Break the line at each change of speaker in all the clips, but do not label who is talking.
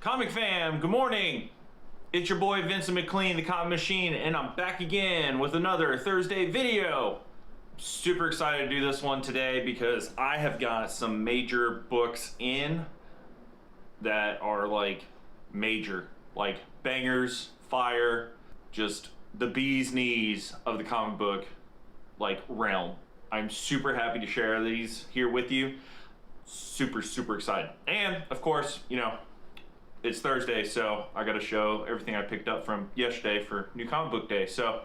Comic fam, good morning. It's your boy Vincent Mclean, the Comic Machine, and I'm back again with another Thursday video. Super excited to do this one today because I have got some major books in that are like major, like bangers, fire, just the bee's knees of the comic book like realm. I'm super happy to share these here with you. Super excited. And of course, you know, it's Thursday, so I gotta show everything I picked up from yesterday for New Comic Book Day. So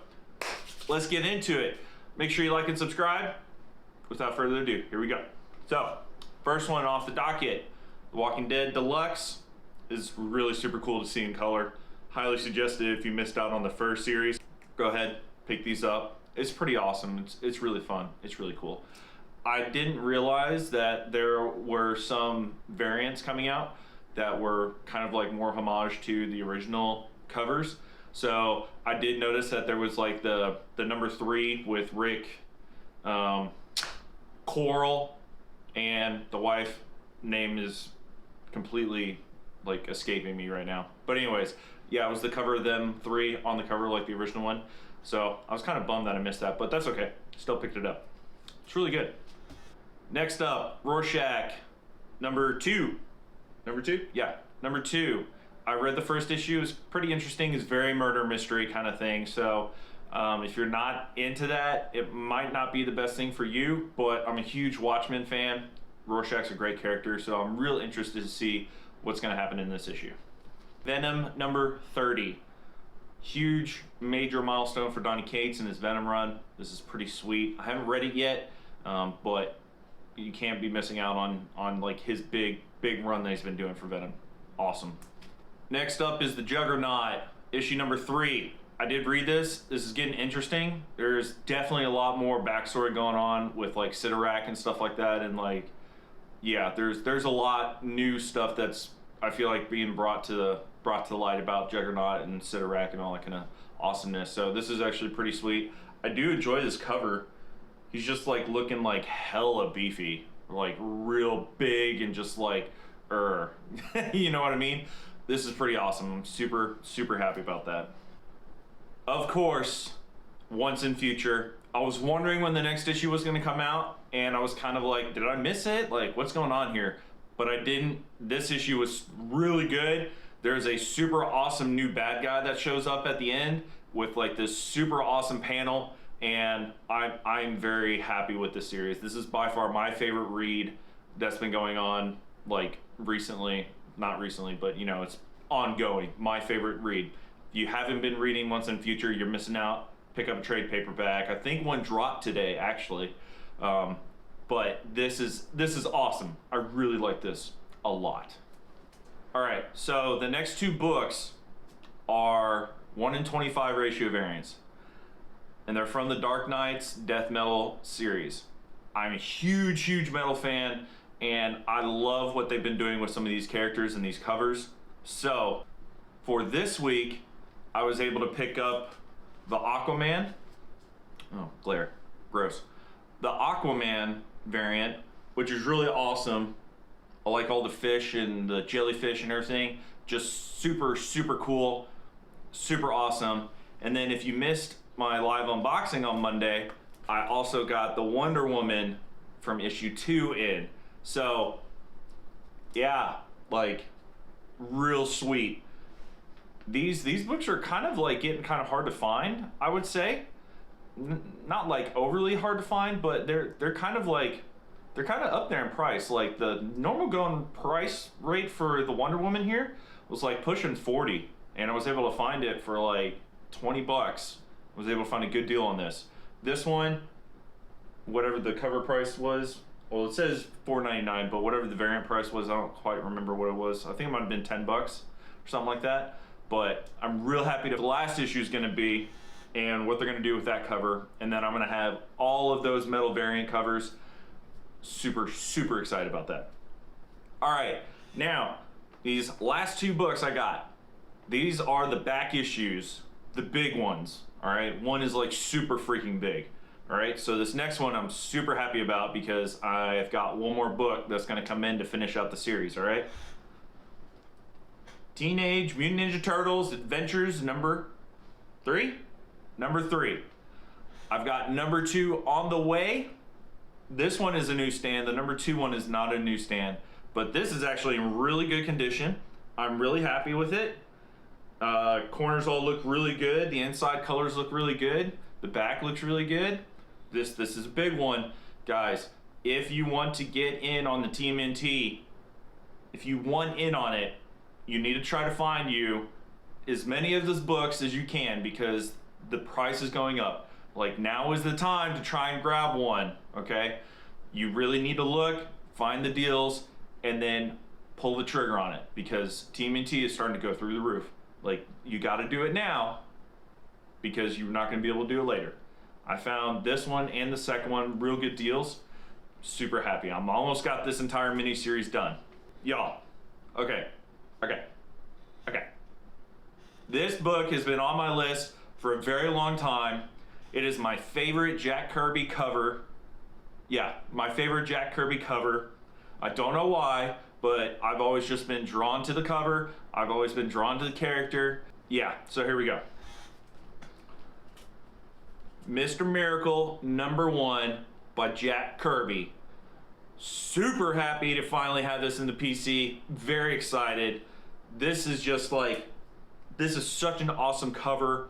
let's get into it. Make sure you like and subscribe. Without further ado, here we go. So first one off the docket, The Walking Dead Deluxe is really super cool to see in color. Highly suggested if you missed out on the first series, go ahead, pick these up. It's pretty awesome. It's really fun. It's really cool. I didn't realize that there were some variants coming out that were kind of like more homage to the original covers. So I did notice that there was like the number 3 with Rick, Coral, and the wife name is completely like escaping me right now. But anyways, yeah, it was the cover of them 3 on the cover like the original one. So I was kind of bummed that I missed that, but that's okay. Still picked it up. It's really good. Next up, Rorschach, number 2. Number 2? Yeah, number 2. I read the first issue. It's pretty interesting. It's very murder mystery kind of thing. So if you're not into that, it might not be the best thing for you, but I'm a huge Watchmen fan. Rorschach's a great character, so I'm real interested to see what's going to happen in this issue. Venom number 30. Huge major milestone for Donny Cates and his Venom run. This is pretty sweet. I haven't read it yet, but you can't be missing out on like his big run that he's been doing for Venom. Awesome. Next up is the Juggernaut, issue number 3. I did read this. This is getting interesting. There's definitely a lot more backstory going on with like Sidorak and stuff like that, and like, yeah, there's a lot new stuff that's, I feel like, being brought to the light about Juggernaut and Sidorak and all that kind of awesomeness. So this is actually pretty sweet. I do enjoy this cover. He's just like looking like hella beefy, like real big and just like, you know what I mean? This is pretty awesome. I'm super happy about that. Of course, Once in Future. I was wondering when the next issue was gonna come out, and I was kind of like, did I miss it? Like, what's going on here? But I didn't. This issue was really good. There's a super awesome new bad guy that shows up at the end with like this super awesome panel, and I'm very happy with this series. This is by far my favorite read that's been going on like recently. Not recently, but you know, it's ongoing. My favorite read. If you haven't been reading Once in Future, you're missing out. Pick up a trade paperback. I think one dropped today actually. But this is awesome. I really like this a lot. All right, so the next 2 books are 1 in 25 ratio variants, and they're from the Dark Knight's Death Metal series. I'm a huge metal fan, and I love what they've been doing with some of these characters and these covers. So for this week, I was able to pick up the Aquaman. Oh, glare, gross. The Aquaman variant, which is really awesome. I like all the fish and the jellyfish and everything. Just super cool, super awesome. And then if you missed my live unboxing on Monday, I also got the Wonder Woman from issue 2 in. So yeah, like real sweet. These books are kind of like getting kind of hard to find, I would say. Not like overly hard to find, but they're kind of like, they're kind of up there in price. Like the normal going price rate for the Wonder Woman here was like pushing 40, and I was able to find it for like 20 bucks. I was able to find a good deal on this. This one, whatever the cover price was, well, it says $4.99, but whatever the variant price was, I don't quite remember what it was. I think it might have been 10 bucks or something like that. But I'm real happy to the last issue is going to be and what they're going to do with that cover, and then I'm going to have all of those metal variant covers. Super excited about that. All right, now these last 2 books I got, these are the back issues, the big ones. All right, one is like super freaking big. All right, so this next one I'm super happy about because I've got one more book that's going to come in to finish out the series. All right, Teenage Mutant Ninja Turtles Adventures number 3? Number 3. I've got number 2 on the way. This one is a newsstand. The number 2 one is not a newsstand, but this is actually in really good condition. I'm really happy with it. Corners all look really good. The inside colors look really good. The back looks really good. This is a big one. Guys, if you want to get in on the TMNT, if you want in on it, you need to try to find you as many of those books as you can, because the price is going up. Like, now is the time to try and grab one, okay? You really need to look, find the deals, and then pull the trigger on it, because TMNT is starting to go through the roof. Like, you gotta do it now, because you're not gonna be able to do it later. I found this one and the second one real good deals. Super happy. I'm almost got this entire mini series done. Y'all, okay. This book has been on my list for a very long time. It is my favorite Jack Kirby cover. Yeah, my favorite Jack Kirby cover. I don't know why, but I've always just been drawn to the cover. I've always been drawn to the character. Yeah, so here we go. Mr. Miracle number 1 by Jack Kirby. Super happy to finally have this in the PC. Very excited. This is just like, this is such an awesome cover.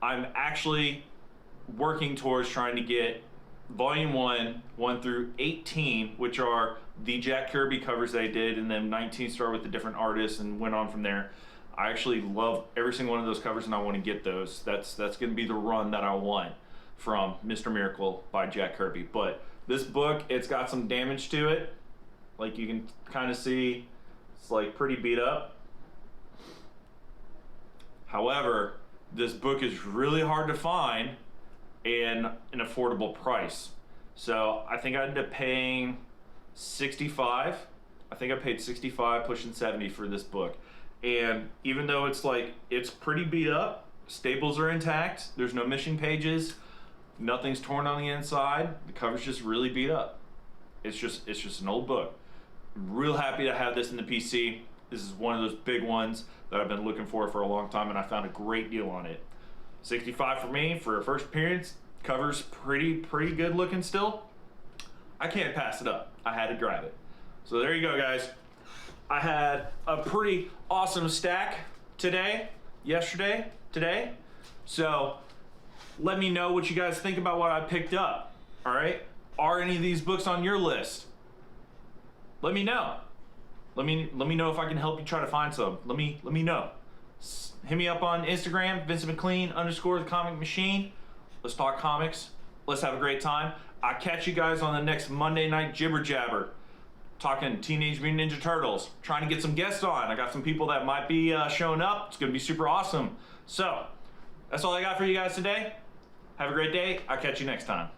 I'm actually working towards trying to get volume 1 through 18, which are the Jack Kirby covers that I did, and then 19 started with a different artist and went on from there. I actually love every single one of those covers, and I want to get those. That's going to be the run that I want from Mr. Miracle by Jack Kirby. But this book, it's got some damage to it. Like, you can kind of see, it's like pretty beat up. However, this book is really hard to find and an affordable price. So I think I ended up paying $65. I think I paid $65, pushing $70 for this book. And even though it's like, it's pretty beat up, staples are intact, there's no missing pages, nothing's torn on the inside, the cover's just really beat up. It's just an old book. I'm real happy to have this in the PC. This is one of those big ones that I've been looking for a long time, and I found a great deal on it. 65 for me for a first appearance. Cover's pretty good looking still. I can't pass it up. I had to grab it. So there you go, guys. I had a pretty awesome stack today, yesterday, today. So let me know what you guys think about what I picked up. All right? Are any of these books on your list? Let me know. Let me know if I can help you try to find some. Let me know. Hit me up on Instagram, Vincent Mclean _ the comic machine. Let's talk comics. Let's have a great time. I'll catch you guys on the next Monday Night Jibber Jabber. Talking Teenage Mutant Ninja Turtles. Trying to get some guests on. I got some people that might be showing up. It's going to be super awesome. So, that's all I got for you guys today. Have a great day. I'll catch you next time.